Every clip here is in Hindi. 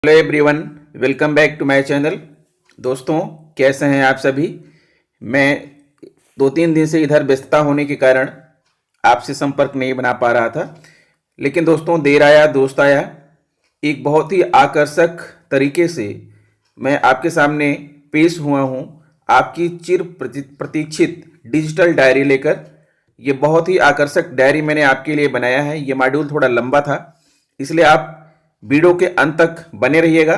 Hello everyone, welcome back to my channel. दोस्तों, कैसे हैं आप सभी। मैं 2-3 दिन से इधर व्यस्तता होने के कारण आपसे संपर्क नहीं बना पा रहा था, लेकिन दोस्तों देर आया दोस्त आया। एक बहुत ही आकर्षक तरीके से मैं आपके सामने पेश हुआ हूं, आपकी चिर प्रतीक्षित डिजिटल डायरी लेकर। ये बहुत ही आकर्षक डायरी मैंने आपके लिए बनाया है। ये मॉड्यूल थोड़ा लंबा था, इसलिए आप वीडियो के अंत तक बने रहिएगा।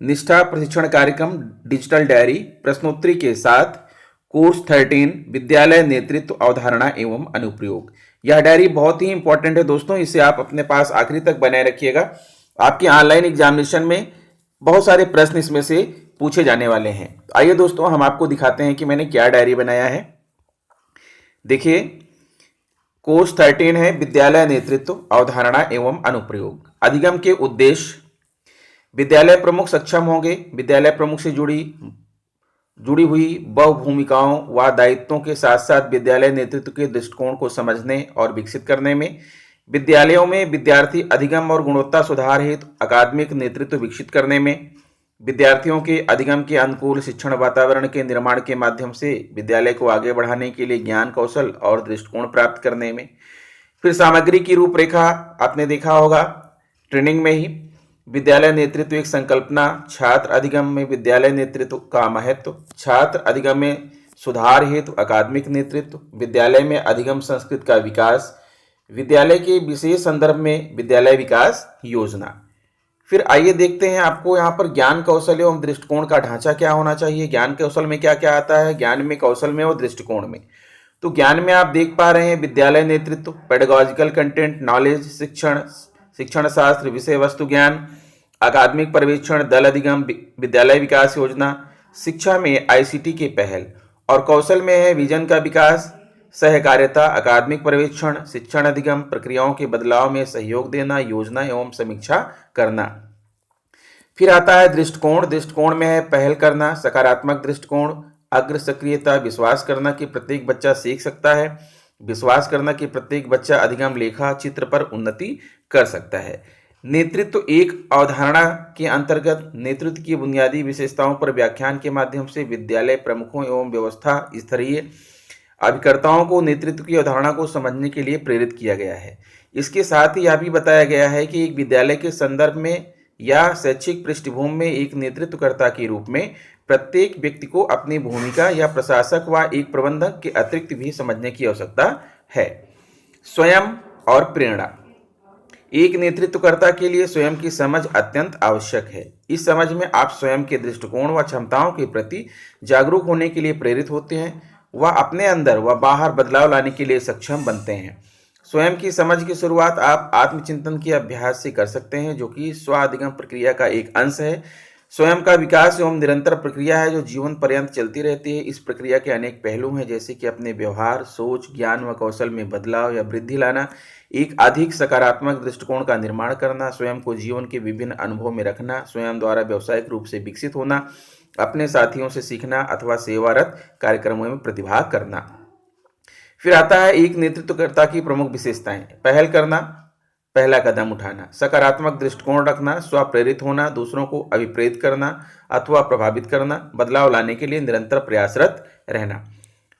निष्ठा प्रशिक्षण कार्यक्रम डिजिटल डायरी प्रश्नोत्तरी के साथ कोर्स 13 विद्यालय नेतृत्व अवधारणा एवं अनुप्रयोग। यह डायरी बहुत ही इंपॉर्टेंट है दोस्तों, इसे आप अपने पास आखिरी तक बनाए रखिएगा। आपके ऑनलाइन एग्जामिनेशन में बहुत सारे प्रश्न इसमें से पूछे जाने वाले हैं। आइए दोस्तों, हम आपको दिखाते हैं कि मैंने क्या डायरी बनाया है। देखिए, कोर्स 13 है विद्यालय नेतृत्व अवधारणा एवं अनुप्रयोग। अधिगम के उद्देश्य: विद्यालय प्रमुख सक्षम होंगे विद्यालय प्रमुख से जुड़ी हुई बहु भूमिकाओं व दायित्वों के साथ साथ विद्यालय नेतृत्व के दृष्टिकोण को समझने और विकसित करने में। विद्यालयों में विद्यार्थी अधिगम और गुणवत्ता सुधार हेतु अकादमिक नेतृत्व विकसित करने में। विद्यार्थियों के अधिगम के अनुकूल शिक्षण वातावरण के निर्माण के माध्यम से विद्यालय को आगे बढ़ाने के लिए ज्ञान कौशल और दृष्टिकोण प्राप्त करने में। फिर सामग्री की रूपरेखा आपने देखा होगा ट्रेनिंग में ही। विद्यालय नेतृत्व एक संकल्पना। छात्र अधिगम में विद्यालय नेतृत्व का महत्व। छात्र अधिगम में सुधार हेतु अकादमिक नेतृत्व। विद्यालय में अधिगम संस्कृति का विकास। विद्यालय के विशेष संदर्भ में विद्यालय विकास योजना। फिर आइए देखते हैं आपको यहाँ पर ज्ञान कौशल एवं दृष्टिकोण का ढांचा क्या होना चाहिए। ज्ञान कौशल में क्या क्या आता है, ज्ञान में, कौशल में और दृष्टिकोण में। तो ज्ञान में आप देख पा रहे हैं विद्यालय नेतृत्व, पेडागॉजिकल कंटेंट, नॉलेज, शिक्षण शास्त्र, विषय वस्तु ज्ञान, अकादमिक पर्यवेक्षण, दल अधिगम, विद्यालय विकास योजना। शिक्षा में आईसीटी के पहल। और कौशल में है विजन का विकास, सहकार्यता, अकादमिक पर्यवेक्षण, शिक्षण अधिगम, प्रक्रियाओं के बदलाव में सहयोग देना, योजना एवं समीक्षा करना। फिर आता है दृष्टिकोण। दृष्टिकोण में है पहल करना, सकारात्मक दृष्टिकोण, अग्र सक्रियता, विश्वास करना कि प्रत्येक बच्चा सीख सकता है, विश्वास करना कि प्रत्येक बच्चा अधिगम लेखा चित्र पर उन्नति कर सकता है। नेतृत्व एक अवधारणा के अंतर्गत नेतृत्व की बुनियादी विशेषताओं पर व्याख्यान के माध्यम से विद्यालय प्रमुखों एवं व्यवस्था स्तरीय अभिकर्ताओं को नेतृत्व की अवधारणा को समझने के लिए प्रेरित किया गया है। इसके साथ ही यह भी बताया गया है कि एक विद्यालय के संदर्भ में या शैक्षिक पृष्ठभूमि में एक नेतृत्वकर्ता के रूप में प्रत्येक व्यक्ति को अपनी भूमिका या प्रशासक व एक प्रबंधक के अतिरिक्त भी समझने की आवश्यकता है। स्वयं और प्रेरणा। एक नेतृत्वकर्ता के लिए स्वयं की समझ अत्यंत आवश्यक है। इस समझ में आप स्वयं के दृष्टिकोण व क्षमताओं के प्रति जागरूक होने के लिए प्रेरित होते हैं व अपने अंदर व बाहर बदलाव लाने के लिए सक्षम बनते हैं। स्वयं की समझ की शुरुआत आप आत्मचिंतन के अभ्यास से कर सकते हैं, जो कि स्वाधिगम प्रक्रिया का एक अंश है। स्वयं का विकास एवं निरंतर प्रक्रिया है जो जीवन पर्यंत चलती रहती है। इस प्रक्रिया के अनेक पहलू हैं, जैसे कि अपने व्यवहार, सोच, ज्ञान व कौशल में बदलाव या वृद्धि लाना, एक अधिक सकारात्मक दृष्टिकोण का निर्माण करना, स्वयं को जीवन के विभिन्न अनुभवों में रखना, स्वयं द्वारा व्यावसायिक रूप से विकसित होना, अपने साथियों से सीखना अथवा सेवारत कार्यक्रमों में प्रतिभाग करना। फिर आता है एक नेतृत्वकर्ता की प्रमुख विशेषताएं। पहल करना, पहला कदम उठाना, सकारात्मक दृष्टिकोण रखना, स्वप्रेरित होना, दूसरों को अभिप्रेरित करना अथवा प्रभावित करना, बदलाव लाने के लिए निरंतर प्रयासरत रहना।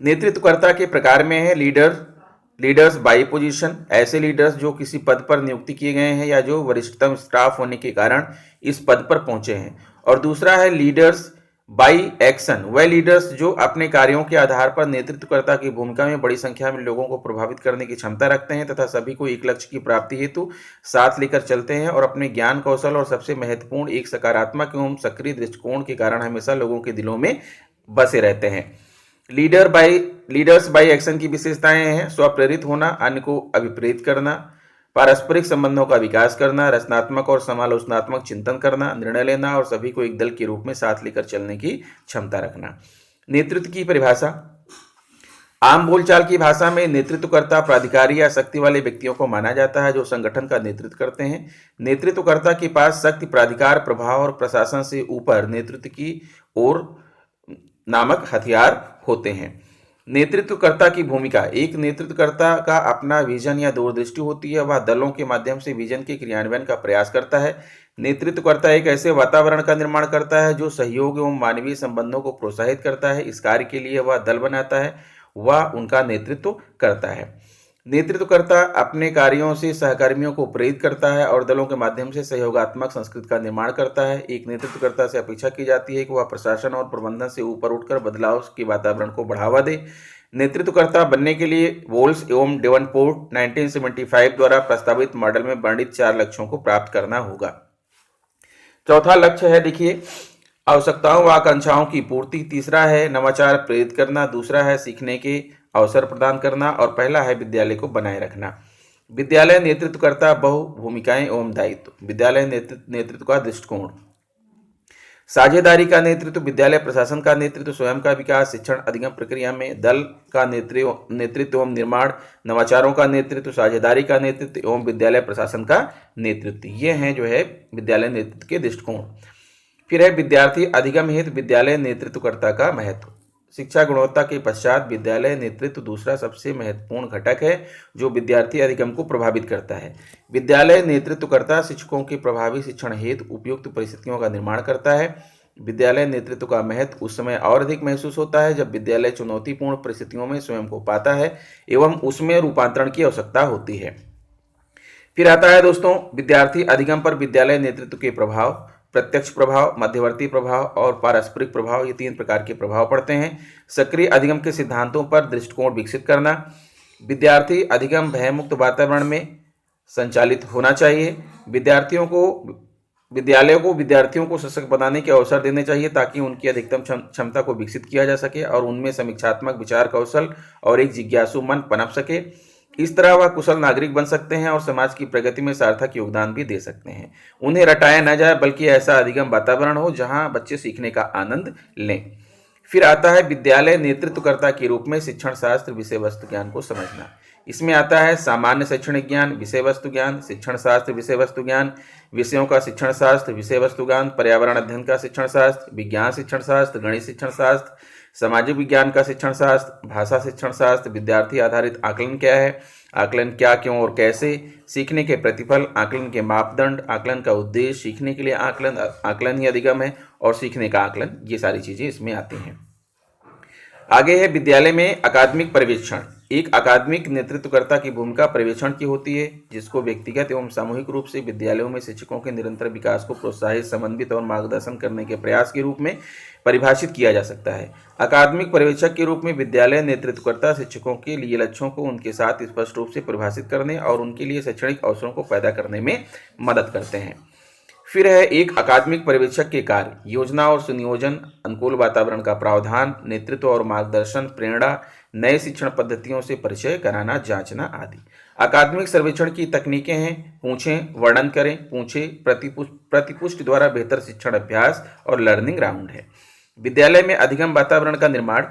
नेतृत्वकर्ता के प्रकार में है लीडर्स बाय पोजीशन, ऐसे लीडर्स जो किसी पद पर नियुक्ति किए गए हैं या जो वरिष्ठतम स्टाफ होने के कारण इस पद पर पहुंचे हैं। और दूसरा है लीडर्स बाय एक्शन, वह लीडर्स जो अपने कार्यों के आधार पर नेतृत्वकर्ता की भूमिका में बड़ी संख्या में लोगों को प्रभावित करने की क्षमता रखते हैं तथा सभी को एक लक्ष्य की प्राप्ति हेतु साथ लेकर चलते हैं और अपने ज्ञान कौशल और सबसे महत्वपूर्ण एक सकारात्मक एवं सक्रिय दृष्टिकोण के कारण हमेशा लोगों के दिलों में बसे रहते हैं। लीडर्स बाय एक्शन की विशेषताएं हैं स्वप्रेरित होना, अन्य को अभिप्रेरित करना, पारस्परिक संबंधों का विकास करना, रचनात्मक और समालोचनात्मक चिंतन करना, निर्णय लेना और सभी को एक दल के रूप में साथ लेकर चलने की क्षमता रखना। नेतृत्व की परिभाषा। आम बोलचाल की भाषा में नेतृत्वकर्ता प्राधिकारी या शक्ति वाले व्यक्तियों को माना जाता है जो संगठन का नेतृत्व करते हैं। नेतृत्वकर्ता के पास शक्ति, प्राधिकार, प्रभाव और प्रशासन से ऊपर नेतृत्व की ओर नामक हथियार होते हैं। नेतृत्वकर्ता की भूमिका। एक नेतृत्वकर्ता का अपना विजन या दूरदृष्टि होती है। वह दलों के माध्यम से विजन के क्रियान्वयन का प्रयास करता है। नेतृत्वकर्ता एक ऐसे वातावरण का निर्माण करता है जो सहयोग एवं मानवीय संबंधों को प्रोत्साहित करता है। इस कार्य के लिए वह दल बनाता है, वह उनका नेतृत्व करता है। नेतृत्वकर्ता अपने कार्यों से सहकर्मियों को प्रेरित करता है और दलों के माध्यम से सहयोगात्मक संस्कृति का निर्माण करता है। एक नेतृत्वकर्ता से अपेक्षा की जाती है कि वह प्रशासन और प्रबंधन से ऊपर उठकर बदलाव के वातावरण को बढ़ावा दे। नेतृत्वकर्ता बनने के लिए वोल्स एवं डेवनपोर्ट 1975 द्वारा प्रस्तावित मॉडल में वर्णित 4 लक्ष्यों को प्राप्त करना होगा। चौथा लक्ष्य है, देखिए, आवश्यकताओं व आकांक्षाओं की पूर्ति। तीसरा है नवाचार प्रेरित करना। दूसरा है सीखने के अवसर प्रदान करना और पहला है विद्यालय को बनाए रखना। विद्यालय नेतृत्वकर्ता बहु भूमिकाएं एवं दायित्व। विद्यालय नेतृत्व का दृष्टिकोण। साझेदारी का नेतृत्व, विद्यालय प्रशासन का नेतृत्व, स्वयं का विकास, शिक्षण अधिगम प्रक्रिया में दल का नेतृत्व एवं निर्माण, नवाचारों का नेतृत्व, साझेदारी का नेतृत्व एवं विद्यालय प्रशासन का नेतृत्व। ये हैं जो है विद्यालय नेतृत्व के दृष्टिकोण। फिर है विद्यार्थी अधिगम हेतु विद्यालय नेतृत्वकर्ता का महत्व। शिक्षा गुणवत्ता के पश्चात विद्यालय नेतृत्व दूसरा सबसे महत्वपूर्ण घटक है जो विद्यार्थी अधिगम को प्रभावित करता है। विद्यालय नेतृत्वकर्ता शिक्षकों के प्रभावी शिक्षण हेतु उपयुक्त परिस्थितियों का निर्माण करता है। विद्यालय नेतृत्व का महत्व उस समय और अधिक महसूस होता है जब विद्यालय चुनौतीपूर्ण परिस्थितियों में स्वयं को पाता है एवं उसमें रूपांतरण की आवश्यकता होती है। फिर आता है दोस्तों विद्यार्थी अधिगम पर विद्यालय नेतृत्व के प्रभाव। प्रत्यक्ष प्रभाव, मध्यवर्ती प्रभाव और पारस्परिक प्रभाव, ये 3 प्रकार के प्रभाव पड़ते हैं। सक्रिय अधिगम के सिद्धांतों पर दृष्टिकोण विकसित करना। विद्यार्थी अधिगम भयमुक्त वातावरण में संचालित होना चाहिए। विद्यालयों को विद्यार्थियों को सशक्त बनाने के अवसर देने चाहिए ताकि उनकी अधिकतम क्षमता को विकसित किया जा सके और उनमें समीक्षात्मक विचार कौशल और एक जिज्ञासु मन पनप सके। इस तरह वह कुशल नागरिक बन सकते हैं और समाज की प्रगति में सार्थक योगदान भी दे सकते हैं। उन्हें रटाया न जाए बल्कि ऐसा अधिगम वातावरण हो जहां बच्चे सीखने का आनंद लें। फिर आता है विद्यालय नेतृत्वकर्ता के रूप में शिक्षण शास्त्र विषय वस्तु ज्ञान को समझना। इसमें आता है सामान्य शैक्षणिक ज्ञान, विषय वस्तु ज्ञान, शिक्षण शास्त्र विषय वस्तु ज्ञान, विषयों का शिक्षण शास्त्र विषय वस्तु ज्ञान, पर्यावरण अध्ययन का शिक्षण शास्त्र, विज्ञान शिक्षण शास्त्र, गणित शिक्षण शास्त्र, सामाजिक विज्ञान का शिक्षण शास्त्र, भाषा शिक्षण शास्त्र, विद्यार्थी आधारित आकलन क्या है, आकलन क्या, क्यों और कैसे, सीखने के प्रतिफल, आकलन के मापदंड, आकलन का उद्देश्य, सीखने के लिए आकलन, आकलन ही अधिगम है और सीखने का आकलन, ये सारी चीजें इसमें आती हैं। आगे है विद्यालय में अकादमिक पर्यवेक्षण। एक अकादमिक नेतृत्वकर्ता की भूमिका पर्यवेक्षण की होती है जिसको व्यक्तिगत एवं सामूहिक रूप से विद्यालयों में शिक्षकों के निरंतर विकास को प्रोत्साहित, समन्वित और मार्गदर्शन करने के प्रयास के रूप में परिभाषित किया जा सकता है। अकादमिक पर्यवेक्षक के रूप में विद्यालय नेतृत्वकर्ता शिक्षकों के लिए लक्ष्यों को उनके साथ स्पष्ट रूप से परिभाषित करने और उनके लिए शैक्षणिक अवसरों को पैदा करने में मदद करते हैं। फिर है एक अकादमिक पर्यवेक्षक के कार्य, योजना और सुनियोजन, अनुकूल वातावरण का प्रावधान, नेतृत्व और मार्गदर्शन, प्रेरणा, नए शिक्षण पद्धतियों से परिचय कराना, जांचना आदि। अकादमिक सर्वेक्षण की तकनीकें हैं पूछें, वर्णन करें, पूछें, प्रतिपुष्टि द्वारा बेहतर शिक्षण अभ्यास और लर्निंग राउंड है। विद्यालय में अधिगम वातावरण का निर्माण,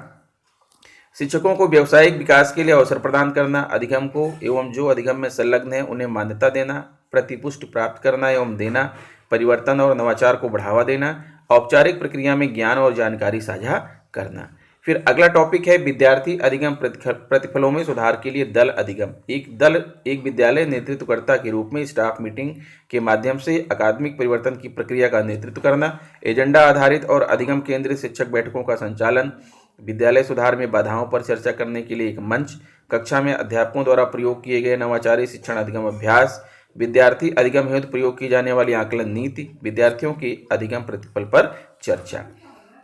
शिक्षकों को व्यावसायिक विकास के लिए अवसर प्रदान करना, अधिगम को एवं जो अधिगम में संलग्न है उन्हें मान्यता देना, प्रतिपुष्टि प्राप्त करना एवं देना, परिवर्तन और नवाचार को बढ़ावा देना, औपचारिक प्रक्रिया में ज्ञान और जानकारी साझा करना। फिर अगला टॉपिक है विद्यार्थी अधिगम प्रतिफलों में सुधार के लिए दल अधिगम। एक विद्यालय नेतृत्वकर्ता के रूप में स्टाफ मीटिंग के माध्यम से अकादमिक परिवर्तन की प्रक्रिया का नेतृत्व करना, एजेंडा आधारित और अधिगम केंद्रित शिक्षक बैठकों का संचालन, विद्यालय सुधार में बाधाओं पर चर्चा करने के लिए एक मंच, कक्षा में अध्यापकों द्वारा प्रयोग किए गए नवाचारी शिक्षण अधिगम अभ्यास, विद्यार्थी अधिगम हेतु प्रयोग की जाने वाली आकलन नीति, विद्यार्थियों के अधिगम प्रतिफल पर चर्चा।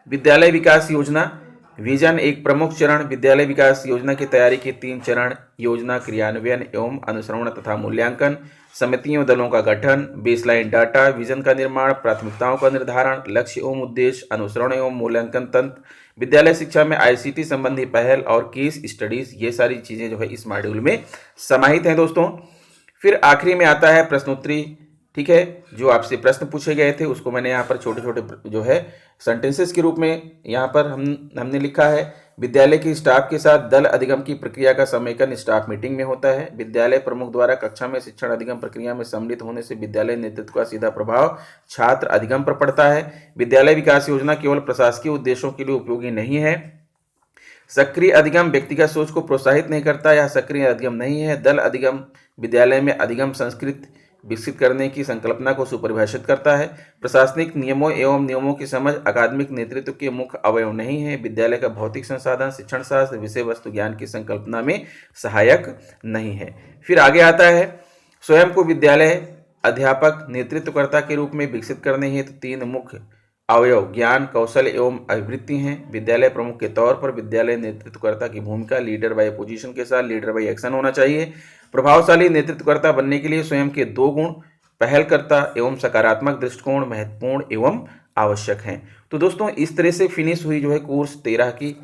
विद्यालय विकास योजना विजन एक प्रमुख चरण। विद्यालय विकास योजना की तैयारी के 3 चरण, योजना, क्रियान्वयन एवं अनुसरण तथा मूल्यांकन, समितियों दलों का गठन, बेसलाइन डाटा, विजन का निर्माण, प्राथमिकताओं का निर्धारण, लक्ष्य एवं उद्देश्य, अनुसरण एवं मूल्यांकन तंत्र, विद्यालय शिक्षा में ICT संबंधी पहल और केस स्टडीज, ये सारी चीजें जो है इस मॉड्यूल में समाहित हैं दोस्तों। फिर आखिरी में आता है प्रश्नोत्तरी, ठीक है, जो आपसे प्रश्न पूछे गए थे उसको मैंने यहाँ पर छोटे छोटे जो है सेंटेंसेस के रूप में यहाँ पर हमने लिखा है। विद्यालय की स्टाफ के साथ दल अधिगम की प्रक्रिया का समेकन स्टाफ मीटिंग में होता है। विद्यालय प्रमुख द्वारा कक्षा में शिक्षण अधिगम प्रक्रिया में सम्मिलित होने से विद्यालय नेतृत्व का सीधा प्रभाव छात्र अधिगम पर पड़ता है। विद्यालय विकास योजना केवल प्रशासकीय उद्देश्यों के लिए उपयोगी नहीं है। सक्रिय अधिगम व्यक्तिगत सोच को प्रोत्साहित नहीं करता, यह सक्रिय अधिगम नहीं है। दल अधिगम विद्यालय में अधिगम संस्कृति विकसित करने की संकल्पना को सुपरिभाषित करता है। प्रशासनिक नियमों एवं नियमों की समझ अकादमिक नेतृत्व के मुख्य अवयव नहीं है। विद्यालय का भौतिक संसाधन, शिक्षण शास्त्र, विषय वस्तु ज्ञान की संकल्पना में सहायक नहीं है। फिर आगे आता है, स्वयं को विद्यालय अध्यापक नेतृत्वकर्ता के रूप में विकसित करने हेतु तीन मुख्य अवयव ज्ञान, कौशल एवं अभिवृत्ति हैं। विद्यालय प्रमुख के तौर पर विद्यालय नेतृत्वकर्ता की भूमिका लीडर बाय पोजीशन के साथ लीडर बाय एक्शन होना चाहिए। प्रभावशाली नेतृत्वकर्ता बनने के लिए स्वयं के दो गुण पहलकर्ता एवं सकारात्मक दृष्टिकोण महत्वपूर्ण एवं आवश्यक हैं। तो दोस्तों इस तरह से फिनिश हुई जो है कोर्स 13 की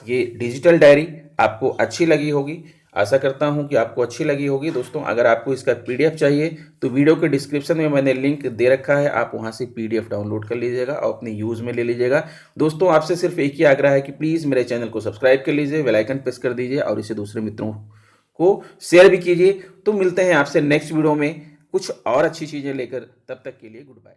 ये डिजिटल डायरी। आपको अच्छी लगी होगी, आशा करता हूं कि आपको अच्छी लगी होगी। दोस्तों अगर आपको इसका पीडीएफ चाहिए तो वीडियो के डिस्क्रिप्शन में मैंने लिंक दे रखा है, आप वहां से पीडीएफ डाउनलोड कर लीजिएगा और अपने यूज़ में ले लीजिएगा। दोस्तों आपसे सिर्फ एक ही आग्रह है कि प्लीज़ मेरे चैनल को सब्सक्राइब कर लीजिए, बेल आइकन प्रेस कर दीजिए और इसे दूसरे मित्रों को शेयर भी कीजिए। तो मिलते हैं आपसे नेक्स्ट वीडियो में कुछ और अच्छी चीज़ें लेकर, तब तक के लिए गुड बाय।